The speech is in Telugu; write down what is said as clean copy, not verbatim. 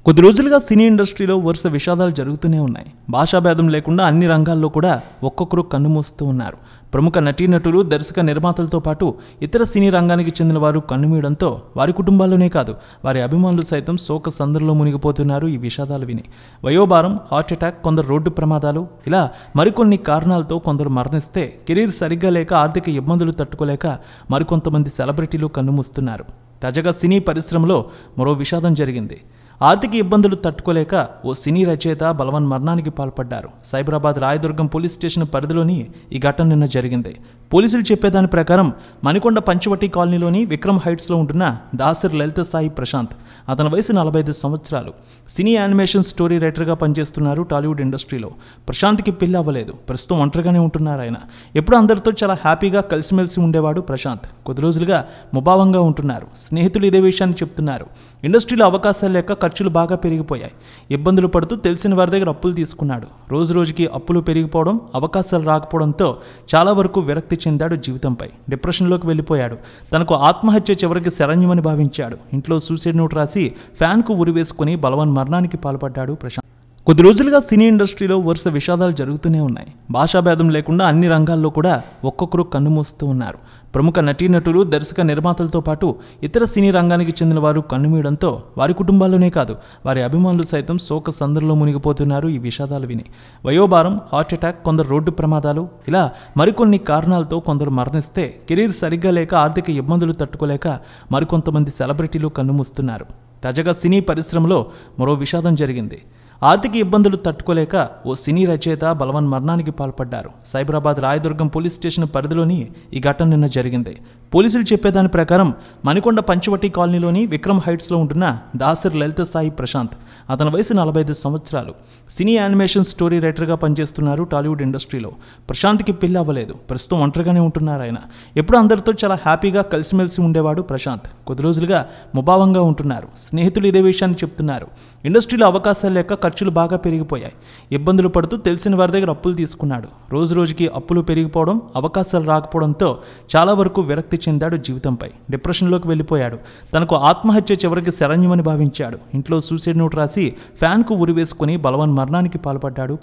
కొద్ది రోజులుగా సినీ ఇండస్ట్రీలో వరుస విషాదాలు జరుగుతూనే ఉన్నాయి. భాషాభేదం లేకుండా అన్ని రంగాల్లో కూడా ఒక్కొక్కరు కన్నుమూస్తూ ఉన్నారు. ప్రముఖ నటీనటులు, దర్శక నిర్మాతలతో పాటు ఇతర సినీ రంగానికి చెందిన వారు కన్నుమూయడంతో వారి కుటుంబాల్లోనే కాదు, వారి అభిమానులు సైతం శోక సందర్లో మునిగిపోతున్నారు. ఈ విషాదాలు విని వయోభారం, హార్ట్ అటాక్, కొందరు రోడ్డు ప్రమాదాలు, ఇలా మరికొన్ని కారణాలతో కొందరు మరణిస్తే కెరీర్ సరిగ్గా లేక ఆర్థిక ఇబ్బందులు తట్టుకోలేక మరికొంతమంది సెలబ్రిటీలు కన్నుమూస్తున్నారు. తాజాగా సినీ పరిశ్రమలో మరో విషాదం జరిగింది. ఆర్థిక ఇబ్బందులు తట్టుకోలేక ఓ సినీ రచయిత బలవన్ మరణానికి పాల్పడ్డారు. సైబరాబాద్ రాయదుర్గం పోలీస్ స్టేషన్ పరిధిలోని ఈ ఘటన నిన్న జరిగింది. పోలీసులు చెప్పేదాని ప్రకారం మణికొండ పంచవటి కాలనీలోని విక్రమ్ హైట్స్లో ఉంటున్న దాసర్ లలిత సాయి ప్రశాంత్. అతని వయసు 45 సంవత్సరాలు. సినీ యానిమేషన్ స్టోరీ రైటర్గా పనిచేస్తున్నారు టాలీవుడ్ ఇండస్ట్రీలో. ప్రశాంత్కి పెళ్లి అవ్వలేదు. ప్రస్తుతం ఒంటరిగానే ఉంటున్నారు ఆయన. ఎప్పుడు అందరితో చాలా హ్యాపీగా కలిసిమెలిసి ఉండేవాడు ప్రశాంత్. కొద్ది రోజులుగా ముభావంగా ఉంటున్నారు. స్నేహితులు ఇదే విషయాన్ని చెప్తున్నారు. ఇండస్ట్రీలో అవకాశాలు లేక ఖర్చులు బాగా పెరిగిపోయాయి. ఇబ్బందులు పడుతూ తెలిసిన వారి దగ్గర అప్పులు తీసుకున్నాడు. రోజు రోజుకి అప్పులు పెరిగిపోవడం, అవకాశాలు రాకపోవడంతో చాలా వరకు విరక్తి చెందాడు. జీవితంపై డిప్రెషన్లోకి వెళ్ళిపోయాడు. తనకు ఆత్మహత్య చివరికి శరణ్యమని భావించాడు. ఇంట్లో సూసైడ్ నోట్ రాసి ఫ్యాన్కు ఉరివేసుకుని బలవన్ మరణానికి పాల్పడ్డాడు ప్రశాంత్. కొద్ది రోజులుగా సినీ ఇండస్ట్రీలో వరుస విషాదాలు జరుగుతూనే ఉన్నాయి. భాషాభేదం లేకుండా అన్ని రంగాల్లో కూడా ఒక్కొక్కరు కన్నుమూస్తూ ఉన్నారు. ప్రముఖ నటీనటులు, దర్శక నిర్మాతలతో పాటు ఇతర సినీ రంగానికి చెందిన వారు కన్నుమూయడంతో వారి కుటుంబాల్లోనే కాదు, వారి అభిమానులు సైతం శోక సందర్లో మునిగిపోతున్నారు. ఈ విషాదాలు విని వయోభారం, హార్ట్ అటాక్, కొందరు రోడ్డు ప్రమాదాలు, ఇలా మరికొన్ని కారణాలతో కొందరు మరణిస్తే కెరీర్ సరిగ్గా లేక ఆర్థిక ఇబ్బందులు తట్టుకోలేక మరికొంతమంది సెలబ్రిటీలు కన్నుమూస్తున్నారు. తాజాగా సినీ పరిశ్రమలో మరో విషాదం జరిగింది. ఆర్థిక ఇబ్బందులు తట్టుకోలేక ఓ సినీ రచయిత బలవన్ మరణానికి పాల్పడ్డారు. సైబరాబాద్ రాయదుర్గం పోలీస్ స్టేషన్ పరిధిలోని ఈ ఘటన నిన్న జరిగింది. పోలీసులు చెప్పేదాని ప్రకారం మణికొండ పంచవటి కాలనీలోని విక్రమ్ హైట్స్లో ఉంటున్న దాసర్ లలిత సాయి ప్రశాంత్. అతని వయసు 45 సంవత్సరాలు. సినీ యానిమేషన్ స్టోరీ రైటర్గా పనిచేస్తున్నారు టాలీవుడ్ ఇండస్ట్రీలో. ప్రశాంత్కి పెళ్లి అవ్వలేదు. ప్రస్తుతం ఒంటరిగానే ఉంటున్నారు ఆయన. ఎప్పుడు అందరితో చాలా హ్యాపీగా కలిసిమెలిసి ఉండేవాడు ప్రశాంత్. కొద్ది రోజులుగా ముభావంగా ఉంటున్నారు. స్నేహితులు ఇదే విషయాన్ని చెప్తున్నారు. ఇండస్ట్రీలో అవకాశాలు లేక ఖర్చులు బాగా పెరిగిపోయాయి. ఇబ్బందులు పడుతూ తెలిసిన వారి దగ్గర అప్పులు తీసుకున్నాడు. రోజు రోజుకి అప్పులు పెరిగిపోవడం, అవకాశాలు రాకపోవడంతో చాలా వరకు విరక్తి చెందాడు. జీవితంపై డిప్రెషన్లోకి వెళ్ళిపోయాడు. తనకు ఆత్మహత్య చివరికి శరణ్యమని భావించాడు. ఇంట్లో సూసైడ్ నోట్ రాసి ఫ్యాన్కు ఉరివేసుకుని బలవన్ మరణానికి పాల్పడ్డాడు.